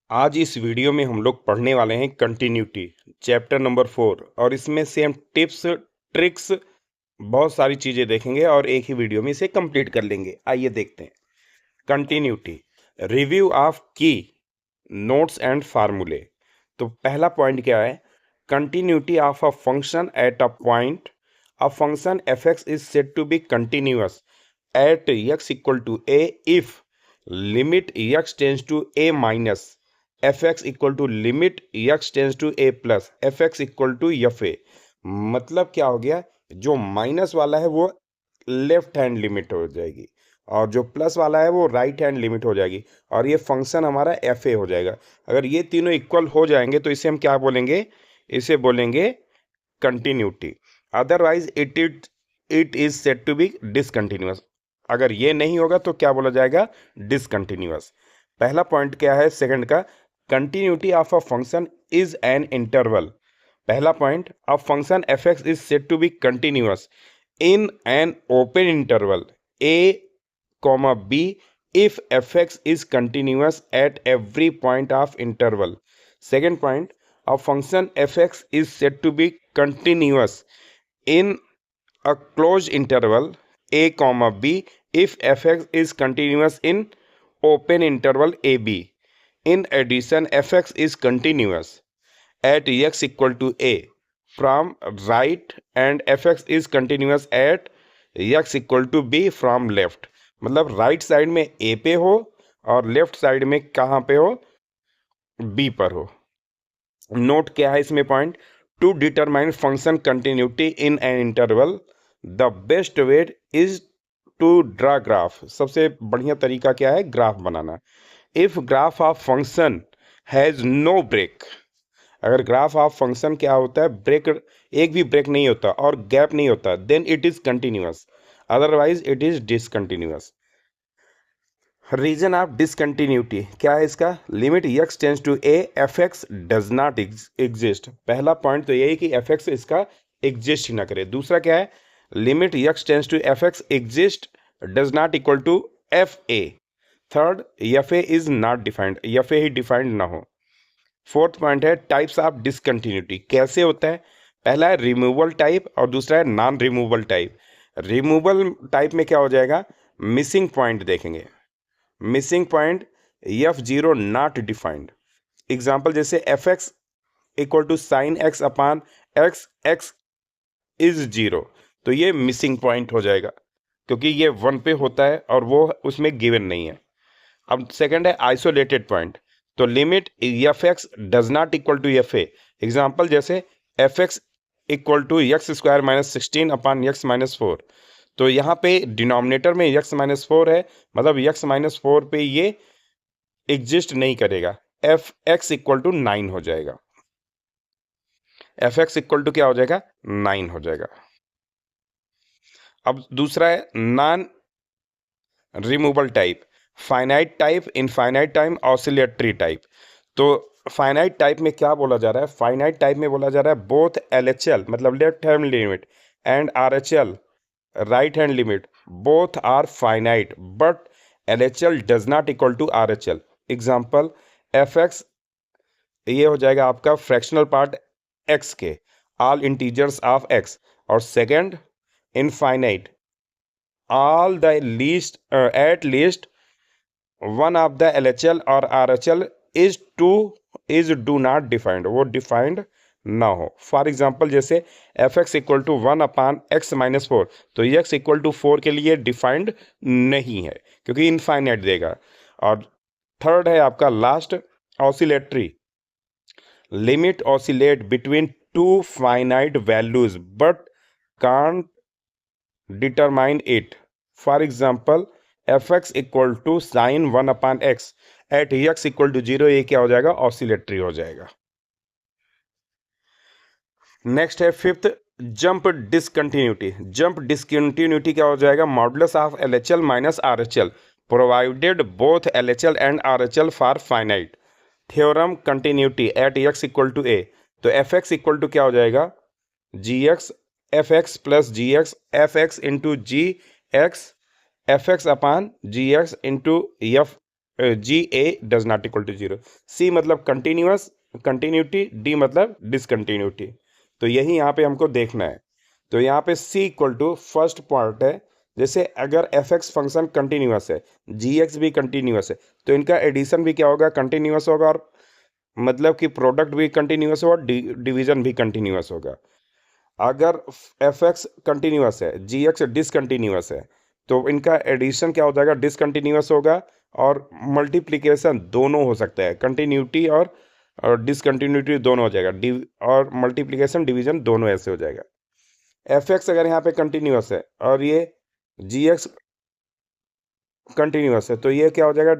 आज इस वीडियो में हम लोग पढ़ने वाले हैं कंटिन्यूटी चैप्टर नंबर 4 और इसमें से हम टिप्स ट्रिक्स बहुत सारी चीज़ें देखेंगे और एक ही वीडियो में इसे कंप्लीट कर लेंगे। आइए देखते हैं continuity. Review of key notes and फार्मूले। तो पहला पॉइंट क्या है? Continuity of a function at a point. A function f x is said to be continuous at x equal to a if limit x tends to a minus f x equal to limit x tends to a plus f x equal to f a. मतलब क्या हो गया? जो minus वाला है वो left hand limit हो जाएगी और जो प्लस वाला है वो राइट हैंड लिमिट हो जाएगी और ये फंक्शन हमारा एफ ए हो जाएगा। अगर ये तीनों इक्वल हो जाएंगे तो इसे हम क्या बोलेंगे? इसे बोलेंगे continuity. Otherwise it is said to be discontinuous. अगर ये नहीं होगा तो क्या बोला जाएगा? डिसकंटिन्यूअस। पहला पॉइंट क्या है सेकंड का? Continuity of a function is an interval. पहला point, a function f x is said to be continuous in an open interval a comma b if fx is continuous at every point of interval. Second point, a function fx is said to be continuous in a closed interval a comma b if fx is continuous in open interval ab. In addition, fx is continuous at x equal to a from right and fx is continuous at x equal to b from left। मतलब right side में a पे हो और left side में कहाँ पे हो? b पर हो। नोट क्या है इसमें point? To determine function continuity in an interval the best way is to draw graph. सबसे बढ़िया तरीका क्या है? ग्राफ बनाना। If graph of function has no break, अगर ग्राफ ऑफ फंक्शन क्या होता है? ब्रेक, एक भी ब्रेक नहीं होता और गैप नहीं होता, then it is continuous, otherwise it is discontinuous. Reason of discontinuity क्या है इसका? Limit x tends to a f x does not exist. पहला पॉइंट तो यही कि एफ एक्स इसका एग्जिस्ट ही ना करे। दूसरा क्या है? Limit x tends to f x exist does not equal to f a. Third, f a is not defined, f a ही डिफाइंड ना हो। फोर्थ पॉइंट है टाइप्स ऑफ डिसकंटिन्यूटी। कैसे होता है? पहला है रिमूवल टाइप और दूसरा है non removal type. Removal type में क्या हो जाएगा? मिसिंग पॉइंट देखेंगे। Missing point f zero not defined. Example जैसे f x equal to sine x upon x, x is zero, तो ये मिसिंग पॉइंट हो जाएगा क्योंकि ये 1 पे होता है और वो उसमें गिवन नहीं है। अब सेकंड है आइसोलेटेड पॉइंट। तो limit f x does not equal to f a. Example जैसे f x equal to x square minus 16 upon x minus 4। तो यहाँ पे डिनोमिनेटर में एक्स माइनस 4 है, मतलब एक्स माइनस 4 पे ये एग्जिस्ट नहीं करेगा। एफ एक्स इक्वल टू 9 हो जाएगा। एफ एक्स इक्वल टू क्या हो जाएगा? 9 हो जाएगा। अब दूसरा है non removal type, finite type, infinite time, oscillatory type. तो फाइनाइट टाइप में क्या बोला जा रहा है? फाइनाइट टाइप में बोला जा रहा है बोथ एल एच एल मतलब left hand limit and R H L right hand limit both are finite but L H L does not equal to R H L. Example f x ये हो जाएगा आपका fractional part x के, all integers of x. और second infinite all the least at least one of the LHL or RHL is do not defined, वो defined ना हो। For example जैसे f x equal to 1 upon x minus 4, तो x equal to 4 के लिए defined नहीं है क्योंकि इनफाइनाइट देगा। और थर्ड है आपका last oscillatory. Limit oscillate between two finite values but can't determine it. For example, fx equal to sign 1 upon x at x equal to 0, ये क्या हो जाएगा? ऑसिलेटरी हो जाएगा। नेक्स्ट है fifth, jump discontinuity. Jump discontinuity क्या हो जाएगा? Modulus of L H L minus R H L provided both L H L and R H L for finite. Theorem continuity at x equal to a. तो f x equal to क्या हो जाएगा? G x f x plus g x f x into g x f x upon g x into f g a does not equal to zero. C मतलब continuous continuity, D मतलब discontinuity. तो यही यहाँ पे हमको देखना है। तो यहाँ पे सी इक्वल टू फर्स्ट पार्ट है, जैसे अगर एफ एक्स फंक्शन कंटिन्यूअस है, जी एक्स भी कंटिन्यूअस है, तो इनका एडिशन भी क्या होगा, कंटिन्यूअस होगा, और मतलब कि प्रोडक्ट भी कंटिन्यूअस होगा, डिवीजन भी कंटिन्यूअस होगा। अगर एफ एक्स कंटिन्यूअस है, जी एक्स डिसकंटिन्यूअस है, तो इनका एडिशन क्या हो जाएगा, डिसकंटिन्यूअस होगा, और मल्टीप्लिकेशन दोनों हो सकता है, कंटिन्यूटी और डिसकंटिन्यूटी दोनों हो जाएगा, और मल्टीप्लिकेशन डिवीजन दोनों ऐसे हो जाएगा। एफ एक्स अगर यहाँ पे कंटिन्यूअस है और ये जी एक्स कंटिन्यूअस है, तो ये क्या हो जाएगा,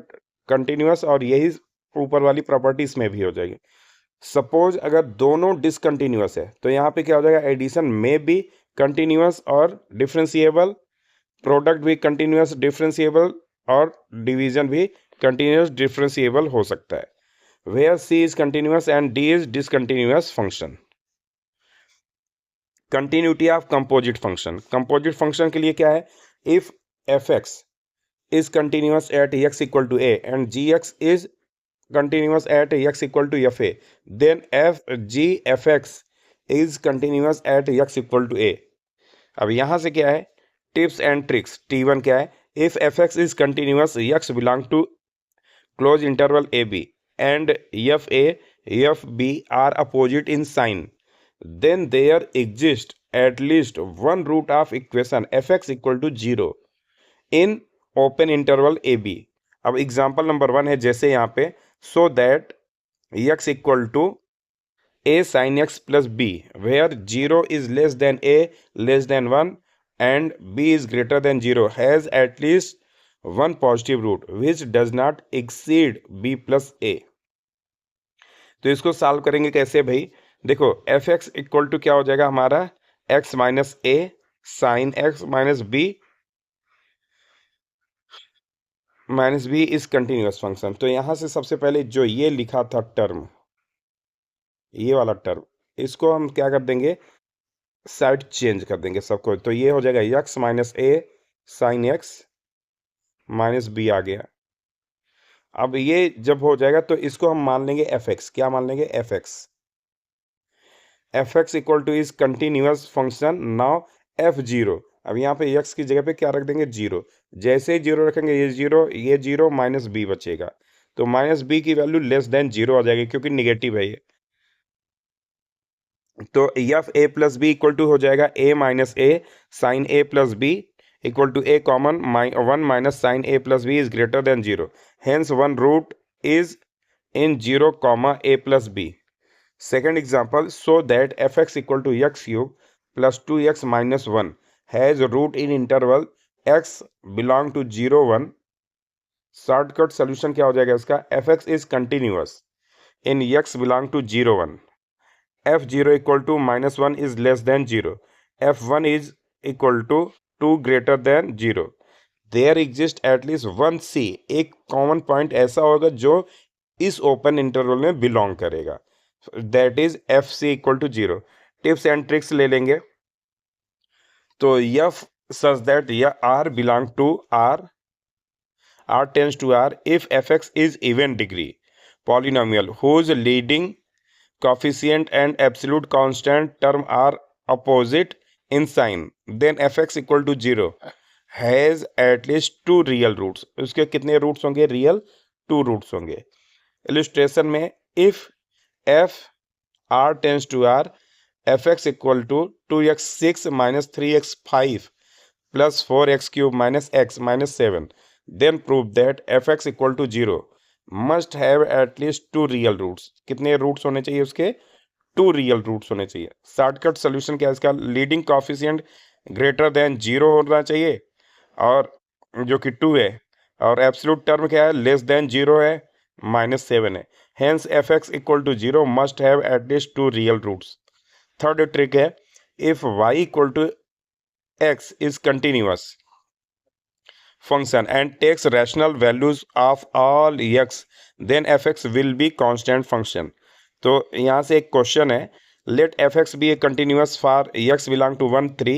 कंटिन्यूअस, और यही ऊपर वाली प्रॉपर्टी इसमें भी हो जाएगी। सपोज अगर दोनों डिसकंटिन्यूअस है, तो यहाँ पे क्या हो जाएगा, एडिशन में भी कंटिन्यूअस और डिफरेंशिएबल, प्रोडक्ट भी कंटिन्यूअस डिफरेंशिएबल, और डिवीजन भी कंटिन्यूअस डिफरेंशिएबल हो सकता है। Where c is continuous and d is discontinuous function. Continuity of composite function, composite function के लिए क्या है, if f x is continuous at x equal to a and gx is continuous at x equal to fa, then f g fx is continuous at x equal to a। अब यहां से क्या है, tips and tricks. T1 क्या है, if fx is continuous x belong to close interval ab and fa fb are opposite in sign, then there exists at least one root of equation fx equal to 0 in open interval a b. अब example number 1 है, जैसे यहाँ पे, so that x equal to a sine x plus b where 0 is less than a less than 1 and b is greater than 0 has at least one positive root which does not exceed b plus a. तो इसको solve करेंगे कैसे भाई, देखो F x equal to क्या हो जाएगा हमारा, x minus a sine x minus b minus b is continuous function. तो यहां से सबसे पहले जो ये लिखा था टर्म, ये वाला टर्म, इसको हम क्या कर देंगे, साइड चेंज कर देंगे सबको। तो ये हो जाएगा x minus a sine x minus B आ गया। अब ये जब हो जाएगा तो इसको हम मान लेंगे एफ एक्स, क्या मान लेंगे, F x equal two is continuous function. Now F zero, अब यहाँ पे एक्स की जगह पे क्या रख देंगे, जीरो। जैसे ही जीरो रखेंगे ये जीरो माइनस बी बचेगा, तो माइनस बी की वैल्यू लेस देन जीरो आ जाएगी क्योंकि निगेटिव है ये। तो f a plus b equal to हो जाएगा a minus a sine a plus b equal to a common 1 minus sine a plus b is greater than zero, hence one root is in zero comma a plus b. Second example, so that fx equal to x cube plus 2x minus 1 has root in interval x belong to 0 1। Shortcut solution क्या हो जाएगा इसका, fx is continuous in x belong to 0 1, f0 equal to minus 1 is less than 0, f1 is equal to 2 greater than 0, there exists at least one c, एक common point ऐसा होगा जो इस open interval में बिलोंग करेगा, that is f c equal to 0। Tips and tricks ले लेंगे। तो f such that R belong to R tends to R if f x is even degree polynomial whose leading coefficient and absolute constant term are opposite in sign, then fx equal to 0 has at least two real roots। उसके कितने roots होंगे, real 2 roots होंगे। Illustration में if f r tends to r fx equal to 2x 6 minus 3x 5 plus 4x cube minus x minus 7, then prove that fx equal to 0 must have at least 2 real roots. कितने roots होने चाहिए उसके, 2 real roots होने चाहिए। Shortcut solution क्या है इसका, leading coefficient greater than 0 होना चाहिए, और जो कि 2 है, और एब्सोल्यूट टर्म क्या है, लेस देन 0 है, -7 है। Hence f x equal to 0 must have at least 2 real roots. Third trick है, if y equal to x is continuous function and takes rational values of all x, then fx will be constant function। तो यहाँ से एक question है, let fx be a continuous for x belong to 1 3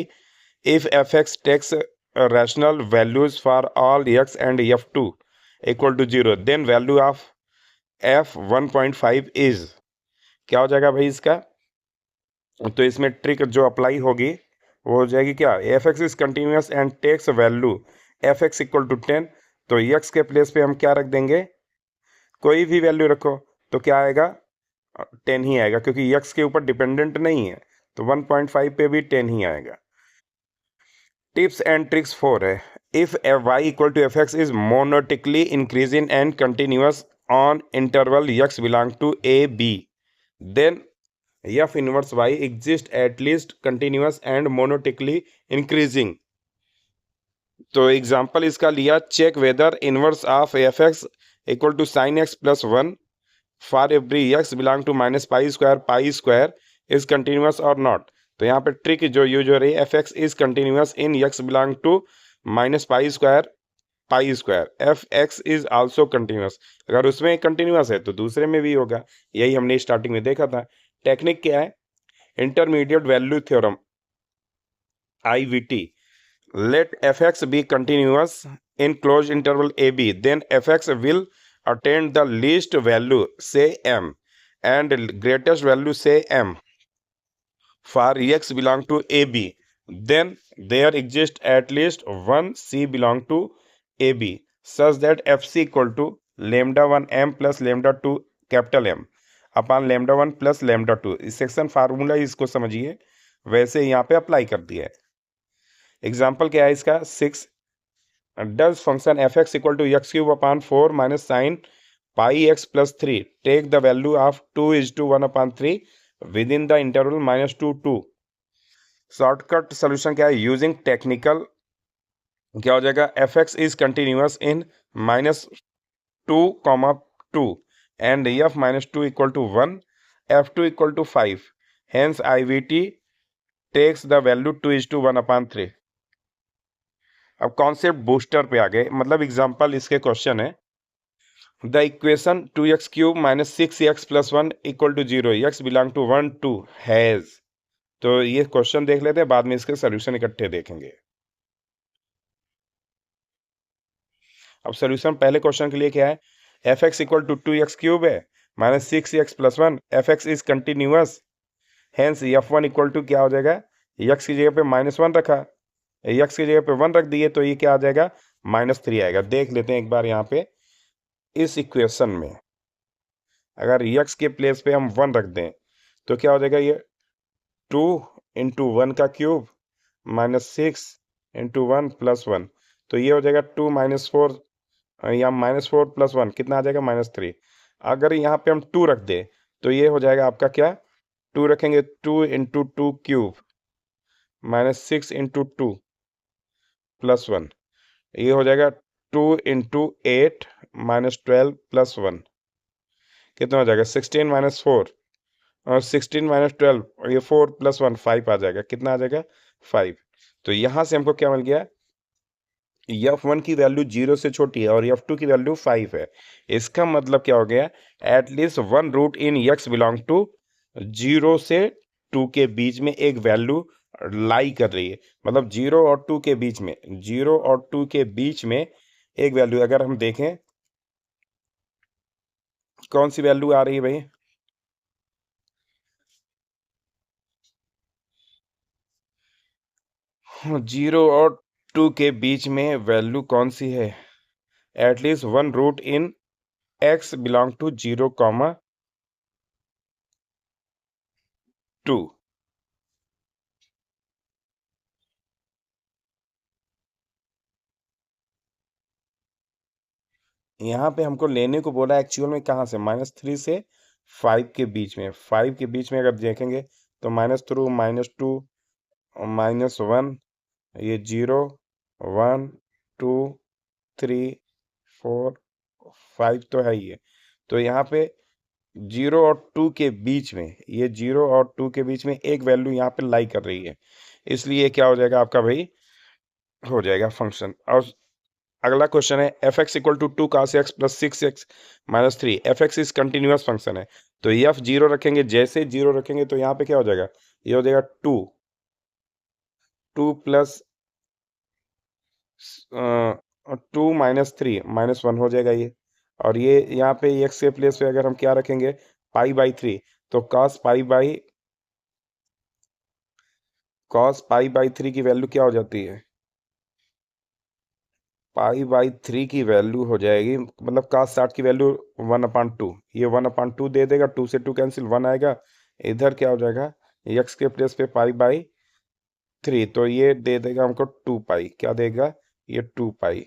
if fx takes rational values for all x and f2 equal to 0, then value of f 1.5 is, क्या हो जाएगा भाई इसका? तो इसमें ट्रिक जो अप्लाई होगी वो हो जाएगी क्या, f x is continuous and takes value f x equal to 10, तो एक्स के प्लेस पे हम क्या रख देंगे, कोई भी वैल्यू रखो, तो क्या आएगा, 10 ही आएगा, क्योंकि एक्स के ऊपर डिपेंडेंट नहीं है, तो 1.5 पे भी 10 ही आएगा। टिप्स एंड ट्रिक्स 4 है, if y equal to f x is monotonically increasing and continuous on interval x belong to a b, then f inverse y exist at least continuous and monotonically increasing। तो example इसका लिया, check whether inverse of f x equal to sine x plus 1 for every x belong to minus pi square is continuous और not. तो यहाँ पे trick जो use हो रही है, f x is continuous in x belong to minus pi square f x is also continuous, अगर उसमें कंटिन्यूस है तो दूसरे में भी होगा, यही हमने स्टार्टिंग में देखा था। टेक्निक क्या है, intermediate value theorem IVT, let fx be continuous in closed interval AB, then fx will attain the least value say m and greatest value say m for x belong to AB, then there exists at least one c belong to AB such that fc equal to lambda 1 m plus lambda 2 capital M upon lambda 1 plus lambda 2। इस section formula इसको समझिए, वैसे यहाँ पे apply कर दिया है। Example क्या है इसका, 6, does function f x equal to x cube upon 4 minus sine pi x plus 3 take the value of 2:1 upon 3 within the interval -2 2। Shortcut solution क्या है, यूजिंग टेक्निकल क्या हो जाएगा, f x is continuous in -2, 2 and f -2 equal to 1, f2 equal to 5, hence IVT takes the value 2:1 upon 3। अब concept booster पे आ गए, मतलब example इसके क्वेश्चन है, the equation 2x³ minus 6x plus 1 equal to 0 x belong to 1 2 has. तो ये question देख लेते हैं, बाद में इसके सोल्यूशन इकट्ठे देखेंगे। अब सोल्यूशन पहले क्वेश्चन के लिए क्या है, f x equal to 2x³ है minus 6x plus 1, f x is continuous, hence f1 equal to क्या हो जाएगा, x की जगह पे -1 रखा, x की जगह पे 1 रख दिए, तो ये क्या आ जाएगा, -3 आएगा। देख लेते हैं एक बार यहाँ पे इस इक्वेशन में, अगर x के प्लेस पे हम 1 रख दें तो क्या हो जाएगा, ये 2 इंटू 1 का क्यूब माइनस 6 इंटू 1 प्लस 1, तो ये हो जाएगा 2 -4 या -4 प्लस 1 कितना आ जाएगा, -3। अगर यहाँ पे हम 2 रख दें तो ये हो जाएगा आपका क्या, 2 रखेंगे 2 इंटू 2 क्यूब -6 इंटू 2 प्लस 1, ये हो जाएगा 2 इंटू 8 -12 प्लस 1, कितना हो जाएगा 16 -4 और 16 -12 और ये 4 प्लस 1 5 आ जाएगा, कितना आ जाएगा 5। तो यहां से हमको क्या मिल गया, f1 की वैल्यू 0 से छोटी है और f2 की वैल्यू 5 है। इसका मतलब क्या हो गया, at least one root in x belong to 0 से 2 के बीच में एक वैल्यू लाई कर रही है, मतलब 0 और 2 के बीच में, 0 और 2 के बीच में एक वैल्यू, अगर हम देखें कौन सी वैल्यू आ रही है भाई, 0 और 2 के बीच में वैल्यू कौन सी है, at least one root in x belong to 0, 2। यहाँ पे हमको लेने को बोला एक्चुअल में कहाँ से, -3 से 5 के बीच में, 5 के बीच में अगर देखेंगे तो -3 -2 -1, ये 0 1 2 3 4 5 तो है ही है। तो यहाँ पे 0 और 2 के बीच में, ये 0 और 2 के बीच में एक वैल्यू यहाँ पे लाई कर रही है, इसलिए क्या हो जाएगा आपका भाई, हो जाएगा फंक्शन। और अगला क्वेश्चन है, f x equal to 2 cos x plus 6x minus 3, f x is continuous function है, तो एफ 0 रखेंगे, जैसे 0 रखेंगे तो यहाँ पे क्या हो जाएगा, ये हो जाएगा 2 प्लस और 2 माइनस 3 माइनस 1 हो जाएगा ये। और ये यहाँ पे x के प्लेस पे अगर हम क्या रखेंगे पाई बाई 3, तो cos पाई बाई 3 की वैल्यू क्या हो जाती है, पाई बाई 3 की वैल्यू हो जाएगी, मतलब cos 60 की वैल्यू 1/2, ये 1/2 दे देगा, 2 से 2 कैंसिल 1 आएगा, इधर क्या हो जाएगा x के प्लेस पे पाई बाई 3, तो ये दे देगा हमको 2 पाई, क्या देगा ये 2 पाई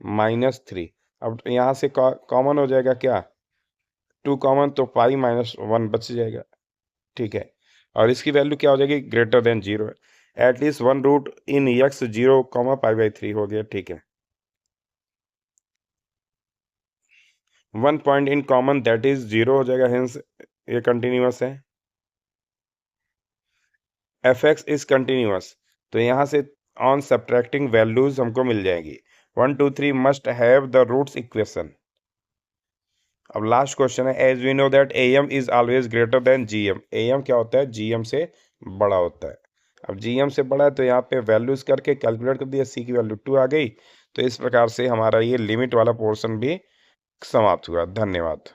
माइनस 3। अब यहाँ से कॉमन हो जाएगा क्या, 2 कॉमन, तो पाई माइनस 1 बच जाएगा, ठीक है। और इसकी वैल्यू क्या हो जाएगी, greater than 0, at least 1 root in x 0 pi by 3 हो गया, ठीक है। 1 point in common that is 0 हो जाएगा, हेंस ये कंटिन्यूअस है। एफ एक्स इज कंटिन्यूअस, तो यहाँ से ऑन सब्ट्रैक्टिंग वैल्यूज हमको मिल जाएगी। 1 2 3 must have the roots equation. अब लास्ट क्वेश्चन है, as we know that A M is always greater than G M. A M क्या होता है, जी एम से बड़ा होता है। अब जी एम से बड़ा है तो यहाँ पे वैल्यूज करके कैलकुलेट कर दिया, सी की वैल्यू 2 आ गई। तो इस प्रकार से हमारा ये लिमिट वाला पोर्शन भी समाप्त हुआ। धन्यवाद।